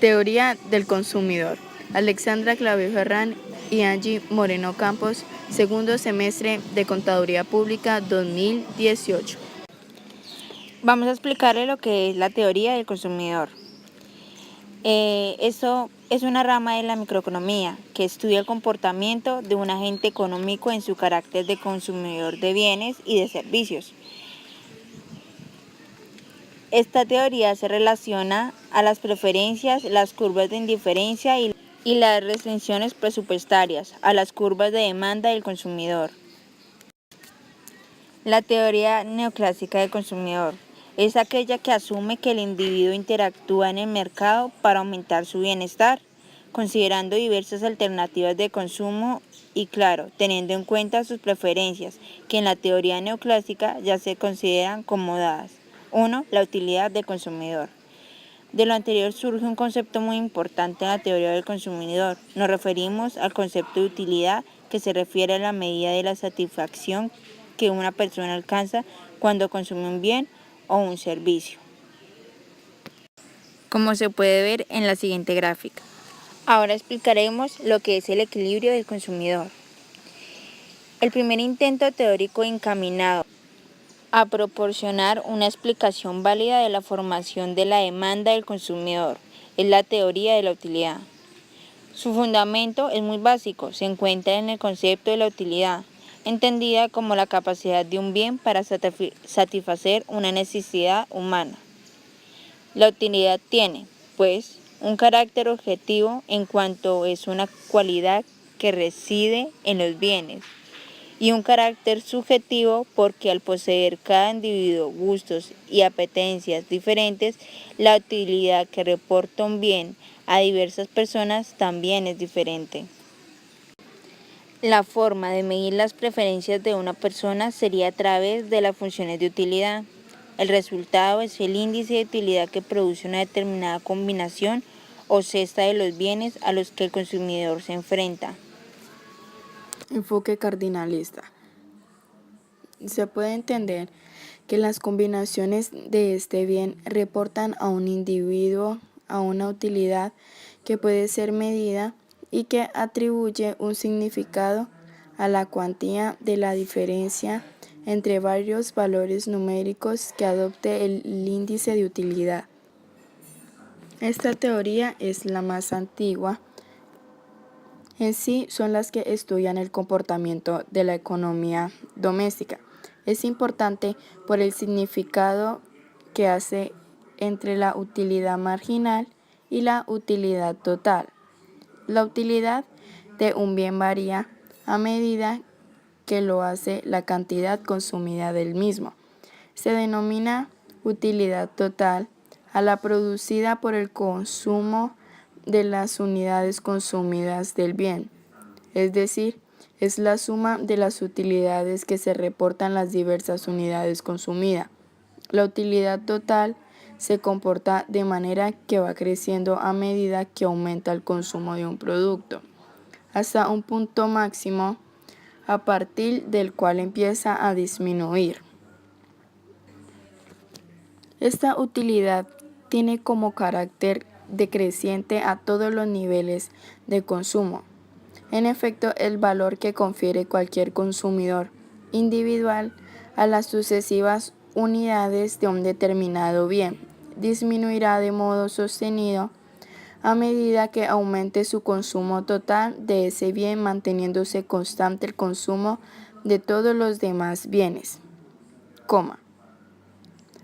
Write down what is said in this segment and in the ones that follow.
Teoría del consumidor. Alexandra Clavijo Herrán y Angie Moreno Campos, segundo semestre de Contaduría Pública 2018. Vamos a explicarle lo que es la teoría del consumidor. Eso es una rama de la microeconomía que estudia el comportamiento de un agente económico en su carácter de consumidor de bienes y de servicios. Esta teoría se relaciona a las preferencias, las curvas de indiferencia y las restricciones presupuestarias, a las curvas de demanda del consumidor. La teoría neoclásica del consumidor es aquella que asume que el individuo interactúa en el mercado para aumentar su bienestar, considerando diversas alternativas de consumo y, claro, teniendo en cuenta sus preferencias, que en la teoría neoclásica ya se consideran como dadas. 1. La utilidad del consumidor. De lo anterior surge un concepto muy importante en la teoría del consumidor. Nos referimos al concepto de utilidad, que se refiere a la medida de la satisfacción que una persona alcanza cuando consume un bien o un servicio, como se puede ver en la siguiente gráfica. Ahora explicaremos lo que es el equilibrio del consumidor. El primer intento teórico encaminado a proporcionar una explicación válida de la formación de la demanda del consumidor es la teoría de la utilidad. Su fundamento es muy básico, se encuentra en el concepto de la utilidad, entendida como la capacidad de un bien para satisfacer una necesidad humana. La utilidad tiene, pues, un carácter objetivo en cuanto es una cualidad que reside en los bienes, y un carácter subjetivo porque al poseer cada individuo gustos y apetencias diferentes, la utilidad que reporta un bien a diversas personas también es diferente. La forma de medir las preferencias de una persona sería a través de las funciones de utilidad. El resultado es el índice de utilidad que produce una determinada combinación o cesta de los bienes a los que el consumidor se enfrenta. Enfoque cardinalista. Se puede entender que las combinaciones de este bien reportan a un individuo a una utilidad que puede ser medida y que atribuye un significado a la cuantía de la diferencia entre varios valores numéricos que adopte el índice de utilidad. Esta teoría es la más antigua. En sí son las que estudian el comportamiento de la economía doméstica. Es importante por el significado que hace entre la utilidad marginal y la utilidad total. La utilidad de un bien varía a medida que lo hace la cantidad consumida del mismo. Se denomina utilidad total a la producida por el consumo de las unidades consumidas del bien, es decir, es la suma de las utilidades que se reportan las diversas unidades consumidas. La utilidad total se comporta de manera que va creciendo a medida que aumenta el consumo de un producto, hasta un punto máximo a partir del cual empieza a disminuir. Esta utilidad tiene como carácter decreciente a todos los niveles de consumo. En efecto, el valor que confiere cualquier consumidor individual a las sucesivas unidades de un determinado bien disminuirá de modo sostenido a medida que aumente su consumo total de ese bien, manteniéndose constante el consumo de todos los demás bienes,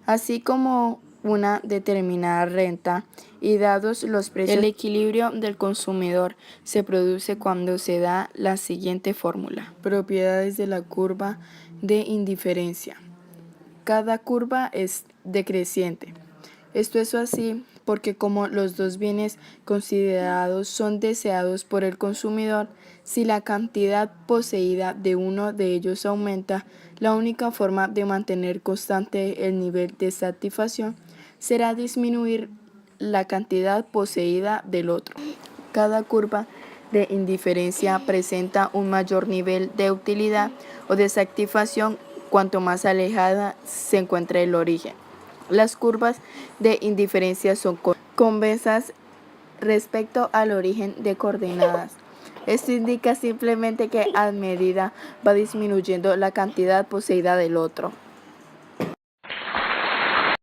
así como una determinada renta y dados los precios. El equilibrio del consumidor se produce cuando se da la siguiente fórmula. Propiedades de la curva de indiferencia. Cada curva es decreciente. Esto es así porque como los dos bienes considerados son deseados por el consumidor, si la cantidad poseída de uno de ellos aumenta, la única forma de mantener constante el nivel de satisfacción será disminuir la cantidad poseída del otro. Cada curva de indiferencia presenta un mayor nivel de utilidad o de satisfacción cuanto más alejada se encuentra el origen. Las curvas de indiferencia son convexas respecto al origen de coordenadas. Esto indica simplemente que a medida va disminuyendo la cantidad poseída del otro.